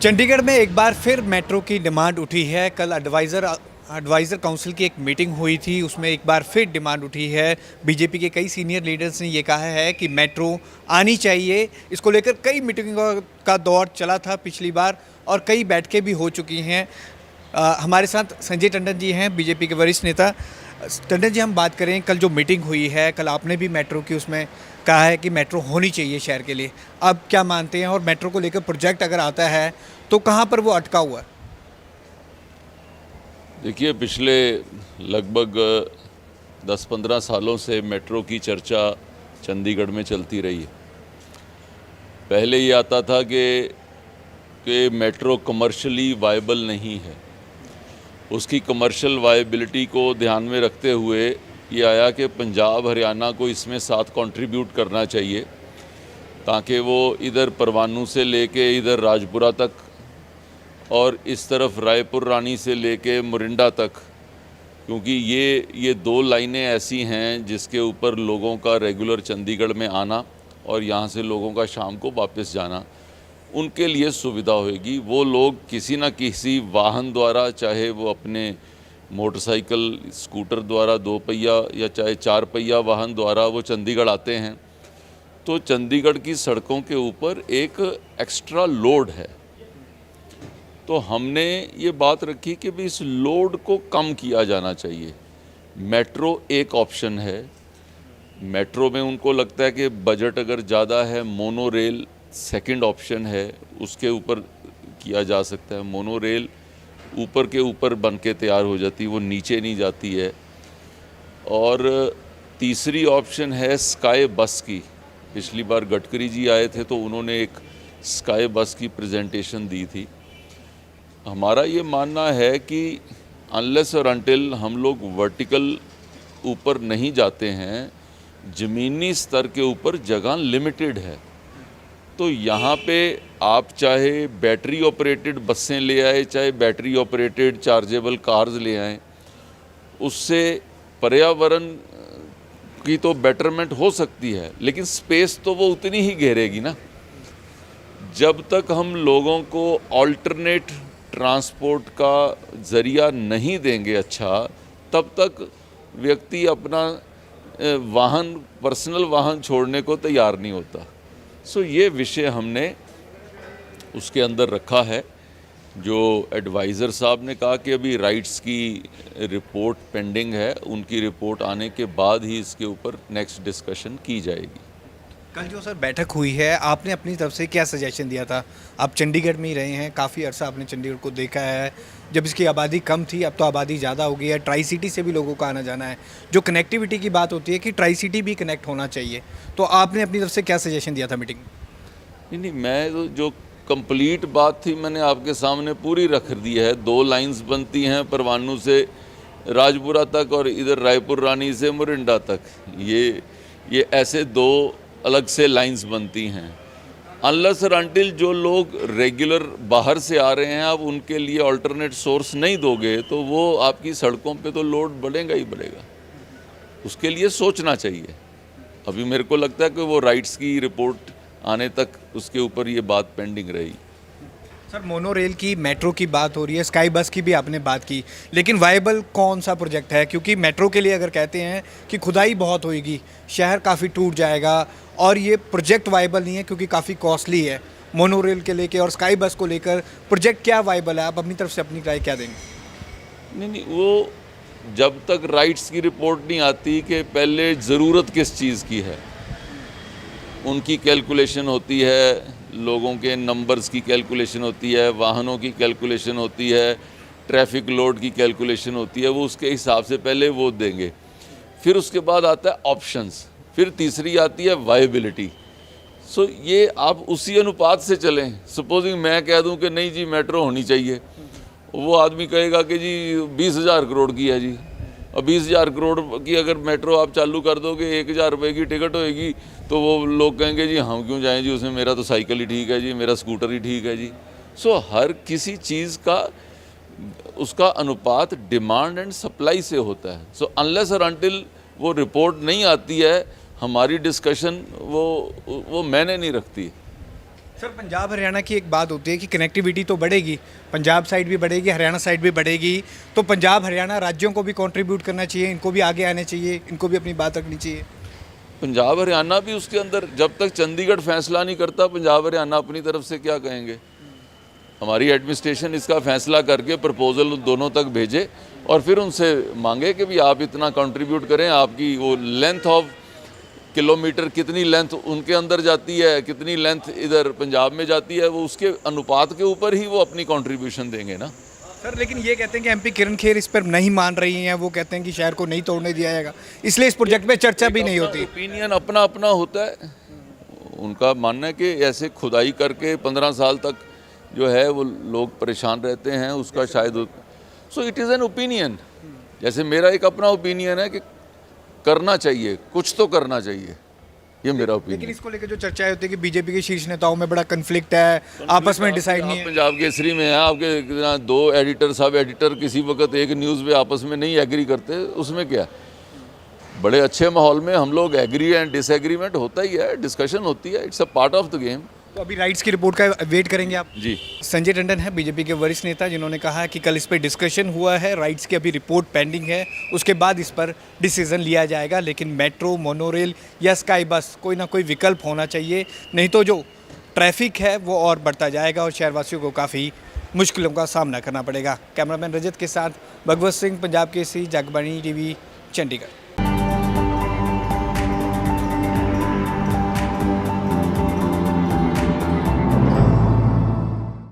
चंडीगढ़ में एक बार फिर मेट्रो की डिमांड उठी है। कल एडवाइज़र काउंसिल की एक मीटिंग हुई थी, उसमें एक बार फिर डिमांड उठी है। बीजेपी के कई सीनियर लीडर्स ने ये कहा है कि मेट्रो आनी चाहिए। इसको लेकर कई मीटिंगों का दौर चला था पिछली बार और कई बैठकें भी हो चुकी हैं। हमारे साथ संजय टंडन जी हैं, बीजेपी के वरिष्ठ नेता। टंडन जी, हम बात करें, कल जो मीटिंग हुई है, कल आपने भी मेट्रो की उसमें कहा है कि मेट्रो होनी चाहिए शहर के लिए। आप क्या मानते हैं और मेट्रो को लेकर प्रोजेक्ट अगर आता है तो कहाँ पर वो अटका हुआ है? देखिए, पिछले लगभग 10-15 सालों से मेट्रो की चर्चा चंडीगढ़ में चलती रही है। पहले ये आता था कि मेट्रो कमर्शियली वायबल नहीं है। उसकी कमर्शियल वायबिलिटी को ध्यान में रखते हुए ये आया कि पंजाब हरियाणा को इसमें साथ कंट्रीब्यूट करना चाहिए, ताकि वो इधर परवानू से लेके इधर राजपुरा तक और इस तरफ रायपुर रानी से लेके मोरिंडा तक, क्योंकि ये दो लाइनें ऐसी हैं जिसके ऊपर लोगों का रेगुलर चंडीगढ़ में आना और यहाँ से लोगों का शाम को वापस जाना उनके लिए सुविधा होगी। वो लोग किसी न किसी वाहन द्वारा, चाहे वो अपने मोटरसाइकिल स्कूटर द्वारा 2 पहिया या चाहे 4 पहिया वाहन द्वारा वो चंडीगढ़ आते हैं, तो चंडीगढ़ की सड़कों के ऊपर एक एक्स्ट्रा लोड है। तो हमने ये बात रखी कि भी इस लोड को कम किया जाना चाहिए। मेट्रो एक ऑप्शन है। मेट्रो में उनको लगता है कि बजट अगर ज़्यादा है, मोनो रेल सेकंड ऑप्शन है, उसके ऊपर किया जा सकता है। मोनो रेल ऊपर के ऊपर बन के तैयार हो जाती है, वो नीचे नहीं जाती है। और तीसरी ऑप्शन है स्काई बस की। पिछली बार गडकरी जी आए थे तो उन्होंने एक स्काई बस की प्रेजेंटेशन दी थी। हमारा ये मानना है कि अनलेस और अनटिल हम लोग वर्टिकल ऊपर नहीं जाते हैं, ज़मीनी स्तर के ऊपर जगह लिमिटेड है। तो यहाँ पे आप चाहे बैटरी ऑपरेटेड बसें ले आए, चाहे बैटरी ऑपरेटेड चार्जेबल कार्स ले आएँ, उससे पर्यावरण की तो बेटरमेंट हो सकती है, लेकिन स्पेस तो वो उतनी ही घेरेगी ना। जब तक हम लोगों को ऑल्टरनेट ट्रांसपोर्ट का ज़रिया नहीं देंगे अच्छा, तब तक व्यक्ति अपना वाहन, पर्सनल वाहन छोड़ने को तैयार नहीं होता। सो ये विषय हमने उसके अंदर रखा है। जो एडवाइज़र साहब ने कहा कि अभी राइट्स की रिपोर्ट पेंडिंग है, उनकी रिपोर्ट आने के बाद ही इसके ऊपर नेक्स्ट डिस्कशन की जाएगी। कल जो सर बैठक हुई है, आपने अपनी तरफ से क्या सजेशन दिया था? आप चंडीगढ़ में ही रहे हैं, काफ़ी अर्सा आपने चंडीगढ़ को देखा है। जब इसकी आबादी कम थी, अब तो आबादी ज़्यादा हो गई है। ट्राई सिटी से भी लोगों का आना जाना है। जो कनेक्टिविटी की बात होती है कि ट्राई सिटी भी कनेक्ट होना चाहिए, तो आपने अपनी तरफ से क्या सजेशन दिया था मीटिंग में? नहीं, मैं तो जो कंप्लीट बात थी मैंने आपके सामने पूरी रख दी है। 2 लाइंस बनती हैं परवानू से राजपुरा तक और इधर रायपुर रानी से मोरिंडा तक। ये ऐसे 2 अलग से लाइंस बनती हैं। अनलेस और अनटिल जो लोग रेगुलर बाहर से आ रहे हैं, आप उनके लिए अल्टरनेट सोर्स नहीं दोगे तो वो आपकी सड़कों पे तो लोड बढ़ेगा ही बढ़ेगा। उसके लिए सोचना चाहिए। अभी मेरे को लगता है कि वो राइट्स की रिपोर्ट आने तक उसके ऊपर ये बात पेंडिंग रही। सर, मोनो रेल की, मेट्रो की बात हो रही है, स्काई बस की भी आपने बात की, लेकिन वायबल कौन सा प्रोजेक्ट है? क्योंकि मेट्रो के लिए अगर कहते हैं कि खुदाई बहुत होएगी, शहर काफ़ी टूट जाएगा और ये प्रोजेक्ट वायबल नहीं है क्योंकि काफ़ी कॉस्टली है। मोनो रेल के लेके और स्काई बस को लेकर प्रोजेक्ट क्या वायबल है? आप अपनी तरफ से अपनी राय क्या देंगे? नहीं, वो जब तक राइट्स की रिपोर्ट नहीं आती कि पहले ज़रूरत किस चीज़ की है, उनकी कैलकुलेशन होती है, लोगों के नंबर्स की कैलकुलेशन होती है, वाहनों की कैलकुलेशन होती है, ट्रैफिक लोड की कैलकुलेशन होती है। वो उसके हिसाब से पहले वो देंगे। फिर उसके बाद आता है ऑप्शंस, फिर तीसरी आती है वायबिलिटी। सो ये आप उसी अनुपात से चलें। सपोजिंग मैं कह दूं कि नहीं जी मेट्रो होनी चाहिए, वो आदमी कहेगा कि जी 20,000 करोड़ की है जी। और 20,000 करोड़ की अगर मेट्रो आप चालू कर दोगे, 1,000 रुपये की टिकट होएगी, तो वो लोग कहेंगे जी हम क्यों जाएं जी, उसमें मेरा तो साइकिल ही ठीक है जी, मेरा स्कूटर ही ठीक है जी। सो हर किसी चीज़ का उसका अनुपात डिमांड एंड सप्लाई से होता है। सो अनलेस और अनटिल वो रिपोर्ट नहीं आती है, हमारी डिस्कशन वो मैंने नहीं रखती। सर पंजाब हरियाणा की एक बात होती है कि कनेक्टिविटी तो बढ़ेगी, पंजाब साइड भी बढ़ेगी, हरियाणा साइड भी बढ़ेगी, तो पंजाब हरियाणा राज्यों को भी कंट्रीब्यूट करना चाहिए, इनको भी आगे आने चाहिए, इनको भी अपनी बात रखनी चाहिए। पंजाब हरियाणा भी उसके अंदर, जब तक चंडीगढ़ फैसला नहीं करता पंजाब हरियाणा अपनी तरफ से क्या कहेंगे। हमारी एडमिनिस्ट्रेशन इसका फैसला करके प्रपोजल दोनों तक भेजे और फिर उनसे मांगे कि भी आप इतना कंट्रीब्यूट करें, आपकी वो लेंथ ऑफ किलोमीटर कितनी लेंथ उनके अंदर जाती है, कितनी लेंथ इधर पंजाब में जाती है, वो उसके अनुपात के ऊपर ही वो अपनी कंट्रीब्यूशन देंगे ना। सर लेकिन ये कहते हैं कि एमपी किरण खेर इस पर नहीं मान रही हैं, वो कहते हैं कि शहर को नहीं तोड़ने दिया जाएगा, इसलिए इस प्रोजेक्ट पे चर्चा भी नहीं होती। ओपिनियन अपना अपना होता है, उनका मानना है कि ऐसे खुदाई करके 15 साल तक जो है वो लोग परेशान रहते हैं, उसका शायद so it is an opinion. जैसे मेरा एक अपना ओपिनियन है कि करना चाहिए, कुछ तो करना चाहिए, ये मेरा लेकिन ओपिनियन। इसको लेकर जो चर्चाएं होती है कि बीजेपी के शीर्ष नेताओं में बड़ा कन्फ्लिक्ट है, आपस में डिसाइड नहीं है। पंजाब केसरी में है आपके दो एडिटर, सब एडिटर किसी वक्त एक न्यूज़ पे आपस में नहीं एग्री करते, उसमें क्या। बड़े अच्छे माहौल में हम लोग एग्री एंड डिसएग्रीमेंट होता ही है, डिस्कशन होती है, it's a part of the game. तो अभी राइट्स की रिपोर्ट का वेट करेंगे आप? जी। संजय टंडन है बीजेपी के वरिष्ठ नेता, जिन्होंने कहा है कि कल इस पर डिस्कशन हुआ है, राइट्स की अभी रिपोर्ट पेंडिंग है, उसके बाद इस पर डिसीजन लिया जाएगा। लेकिन मेट्रो, मोनोरेल या स्काई बस कोई ना कोई विकल्प होना चाहिए, नहीं तो जो ट्रैफिक है वो और बढ़ता जाएगा और शहरवासियों को काफ़ी मुश्किलों का सामना करना पड़ेगा। कैमरामैन रजत के साथ भगवत सिंह, पंजाब केसरी, जगबानी टीवी, चंडीगढ़।